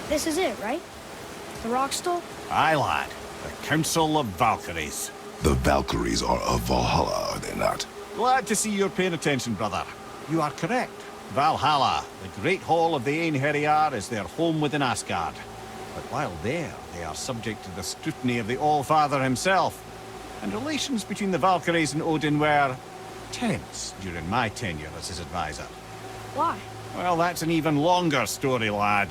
This is it, right? The rock stole? Aye, lad. The Council of Valkyries. The Valkyries are of Valhalla, are they not? Glad to see you're paying attention, brother. You are correct. Valhalla, the great hall of the Einherjar, is their home within Asgard. But while there, they are subject to the scrutiny of the All-Father himself. And relations between the Valkyries and Odin were tense during my tenure as his advisor. Why? Well, that's an even longer story, lad.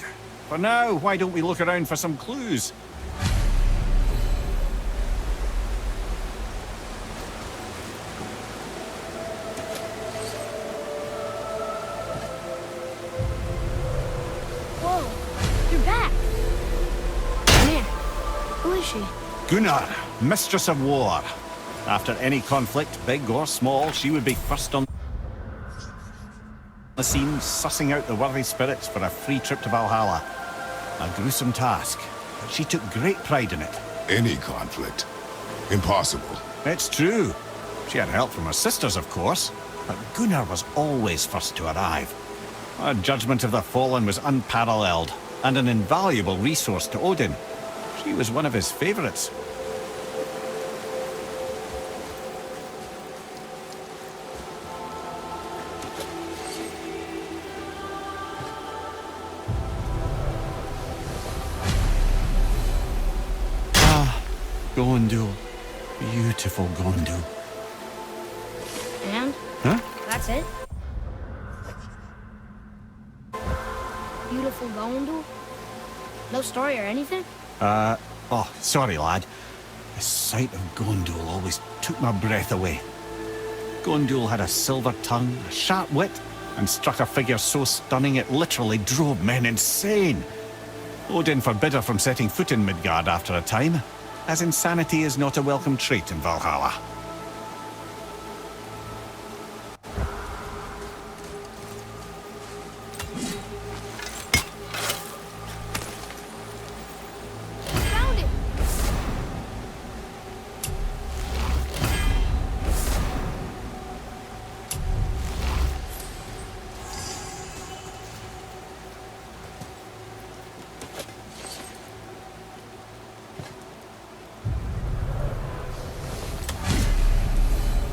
For now, why don't we look around for some clues? Whoa, you're back. Man, who is she? Gunnar, Mistress of War. After any conflict, big or small, she would be first on the scene, sussing out the worthy spirits for a free trip to Valhalla. A gruesome task, but she took great pride in it. Any conflict. Impossible. It's true. She had help from her sisters, of course, but Gunnar was always first to arrive. Her judgment of the fallen was unparalleled, and an invaluable resource to Odin. She was one of his favorites. Gondul. Beautiful Gondul. And? Huh? That's it? Beautiful Gondul? No story or anything? Oh, sorry, lad. The sight of Gondul always took my breath away. Gondul had a silver tongue, a sharp wit, and struck a figure so stunning it literally drove men insane. Odin forbid her from setting foot in Midgard after a time, as insanity is not a welcome trait in Valhalla. Found it!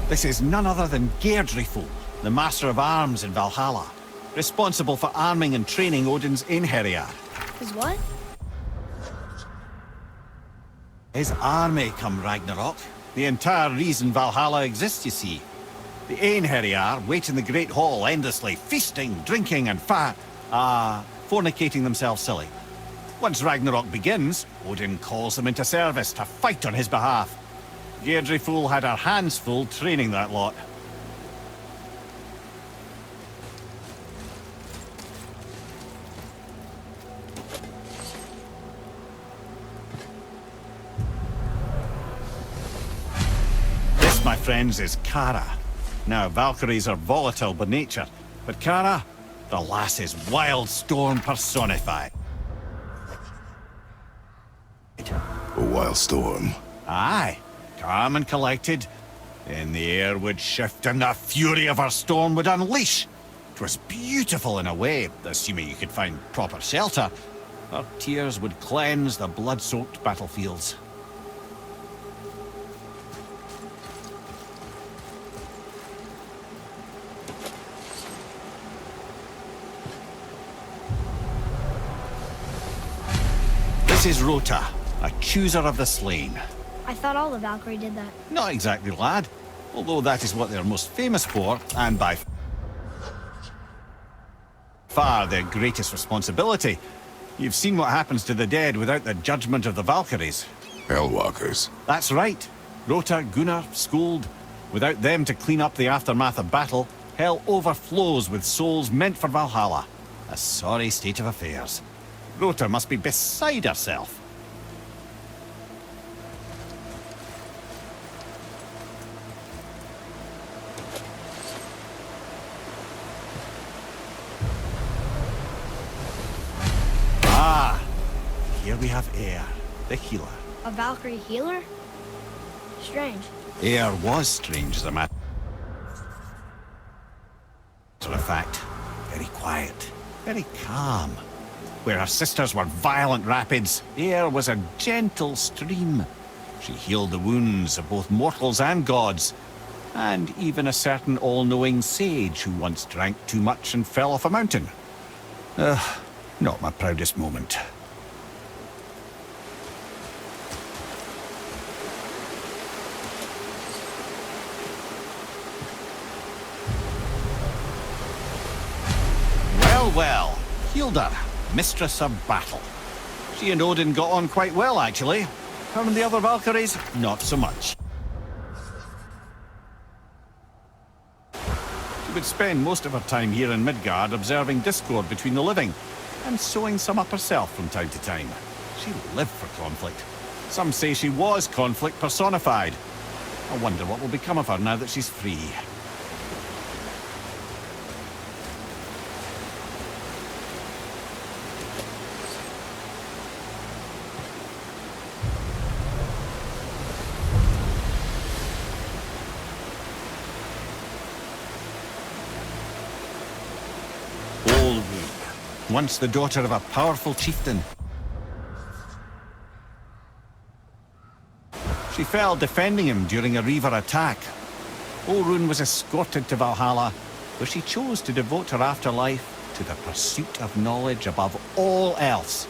This is none other than Geirdriful, the Master of Arms in Valhalla, responsible for arming and training Odin's Einherjar. Is what? His army come Ragnarok. The entire reason Valhalla exists, you see. The Einherjar wait in the Great Hall endlessly, feasting, drinking, and fornicating themselves silly. Once Ragnarok begins, Odin calls them into service to fight on his behalf. Geirdriful had her hands full training that lot. This, my friends, is Kara. Now, Valkyries are volatile by nature, but Kara, the lass is wild storm personified. A wild storm. Aye. Calm and collected, then the air would shift and the fury of her storm would unleash. It was beautiful in a way, assuming you could find proper shelter. Her tears would cleanse the blood-soaked battlefields. This is Rota, a chooser of the slain. I thought all the Valkyrie did that. Not exactly, lad. Although that is what they're most famous for, and by far their greatest responsibility. You've seen what happens to the dead without the judgment of the Valkyries. Hellwalkers. That's right. Rota, Gunnar, Skuld. Without them to clean up the aftermath of battle, hell overflows with souls meant for Valhalla. A sorry state of affairs. Rota must be beside herself. Here we have Air, the healer. A Valkyrie healer? Strange. Air was strange, as a matter of fact. Very quiet, very calm. Where her sisters were violent rapids, there was a gentle stream. She healed the wounds of both mortals and gods, and even a certain all-knowing sage who once drank too much and fell off a mountain. Not my proudest moment. Well, Hilda, mistress of battle. She and Odin got on quite well, actually. Her and the other Valkyries, not so much. She would spend most of her time here in Midgard observing discord between the living, and sewing some up herself from time to time. She lived for conflict. Some say she was conflict personified. I wonder what will become of her now that she's free. Once the daughter of a powerful chieftain. She fell defending him during a Reaver attack. Sigrún was escorted to Valhalla, where she chose to devote her afterlife to the pursuit of knowledge above all else.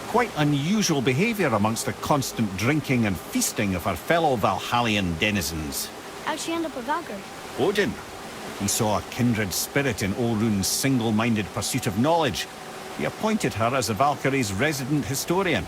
Quite unusual behavior amongst the constant drinking and feasting of her fellow Valhallian denizens. How'd she end up a Valkyrie? Odin. He saw a kindred spirit in Sigrún's single-minded pursuit of knowledge. He appointed her as the Valkyrie's resident historian.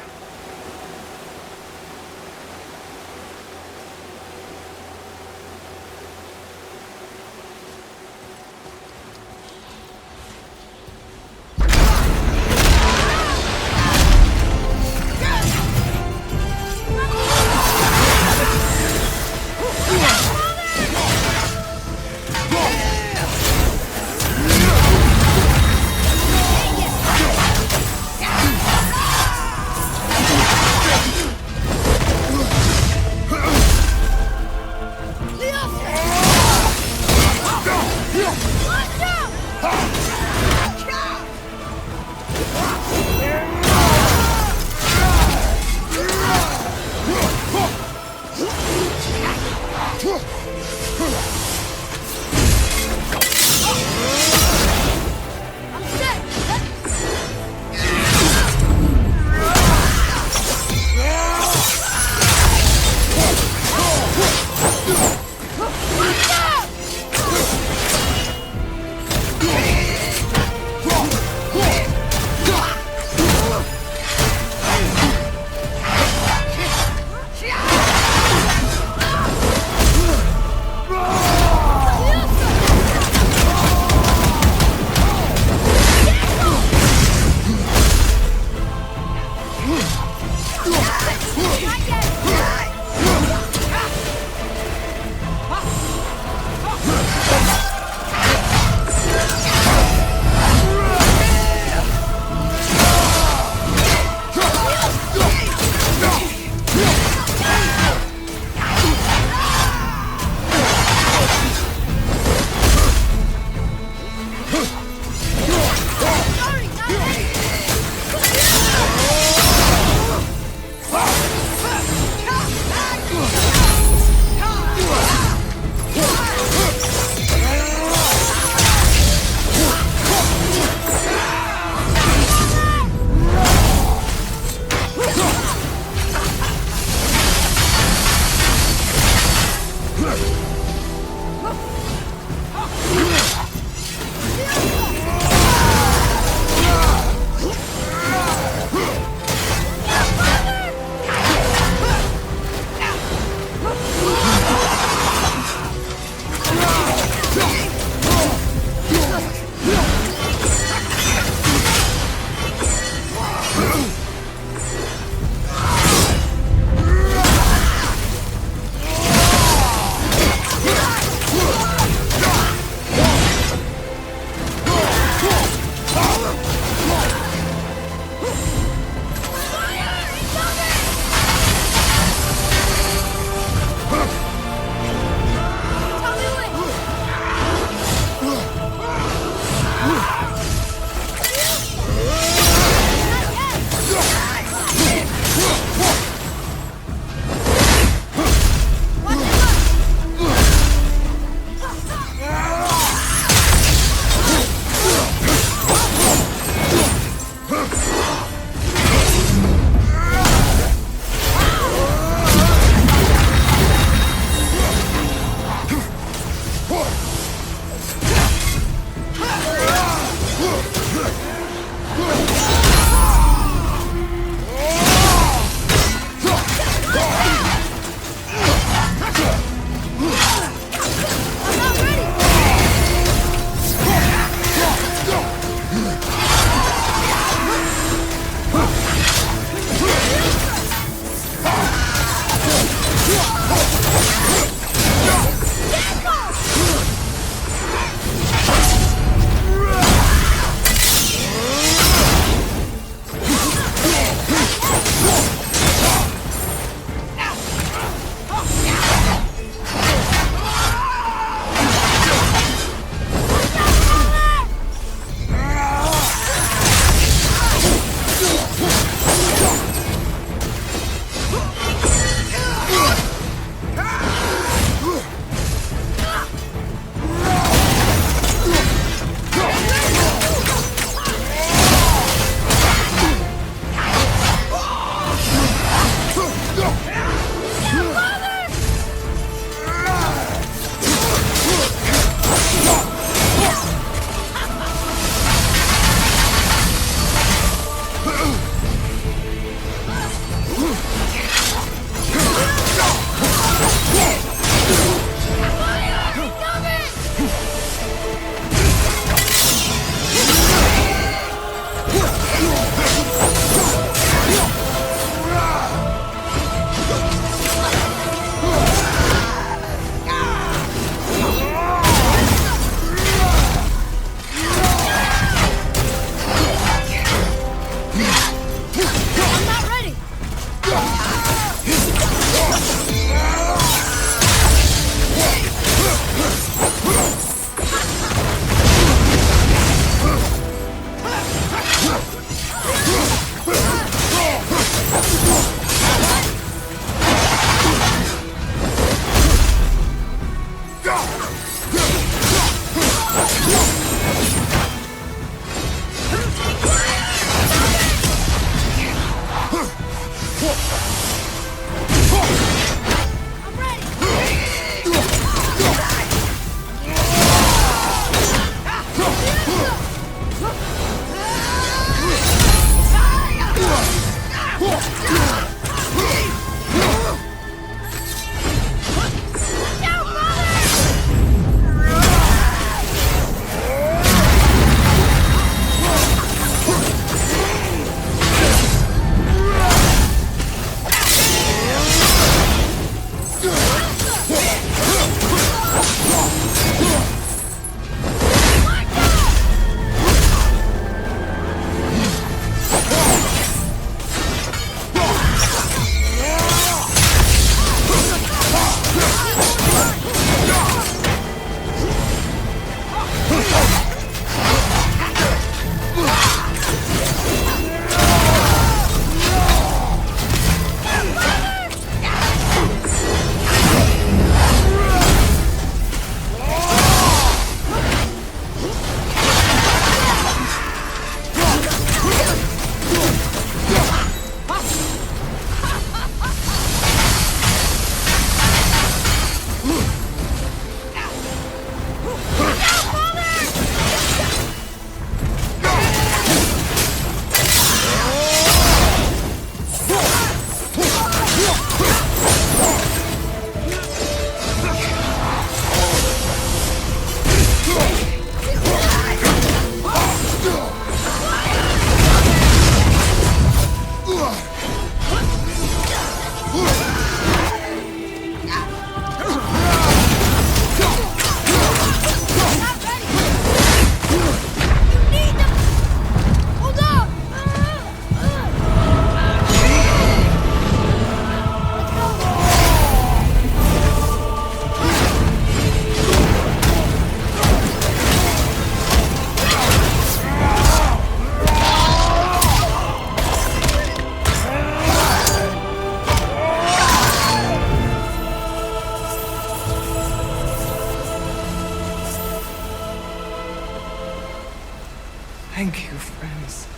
Thank you, friends.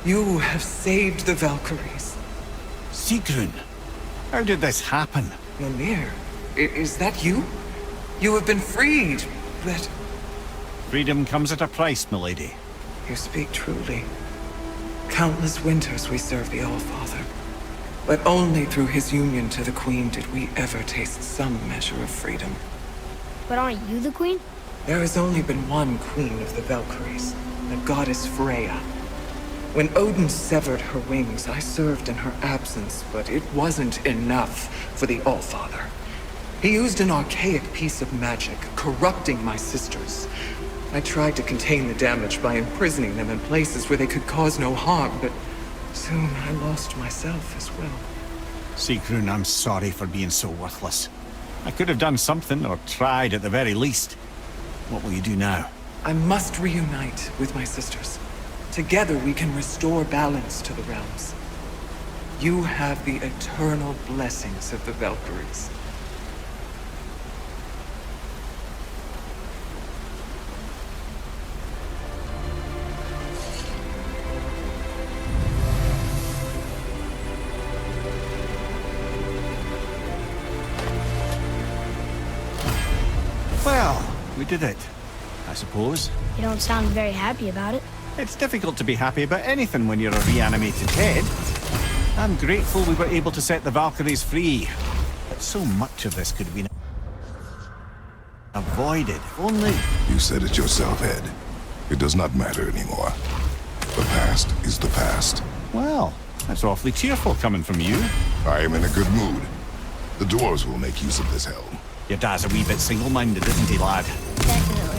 You have saved the Valkyries. Sigrún, how did this happen? Mimir, is that you? You have been freed, but... Freedom comes at a price, milady. You speak truly. Countless winters we served the All-Father. But only through his union to the Queen did we ever taste some measure of freedom. But aren't you the queen? There has only been one Queen of the Valkyries, the goddess Freya. When Odin severed her wings, I served in her absence, but it wasn't enough for the All-Father. He used an archaic piece of magic, corrupting my sisters. I tried to contain the damage by imprisoning them in places where they could cause no harm, but soon I lost myself as well. Sigrún, I'm sorry for being so worthless. I could have done something, or tried at the very least. What will you do now? I must reunite with my sisters. Together we can restore balance to the realms. You have the eternal blessings of the Valkyries. Well, we did it, I suppose. You don't sound very happy about it. It's difficult to be happy about anything when you're a reanimated head. I'm grateful we were able to set the Valkyries free. But so much of this could have been avoided, if only... You said it yourself, Ed. It does not matter anymore. The past is the past. Well, that's awfully cheerful coming from you. I am in a good mood. The dwarves will make use of this helm. Your dad's a wee bit single-minded, isn't he, lad? Definitely.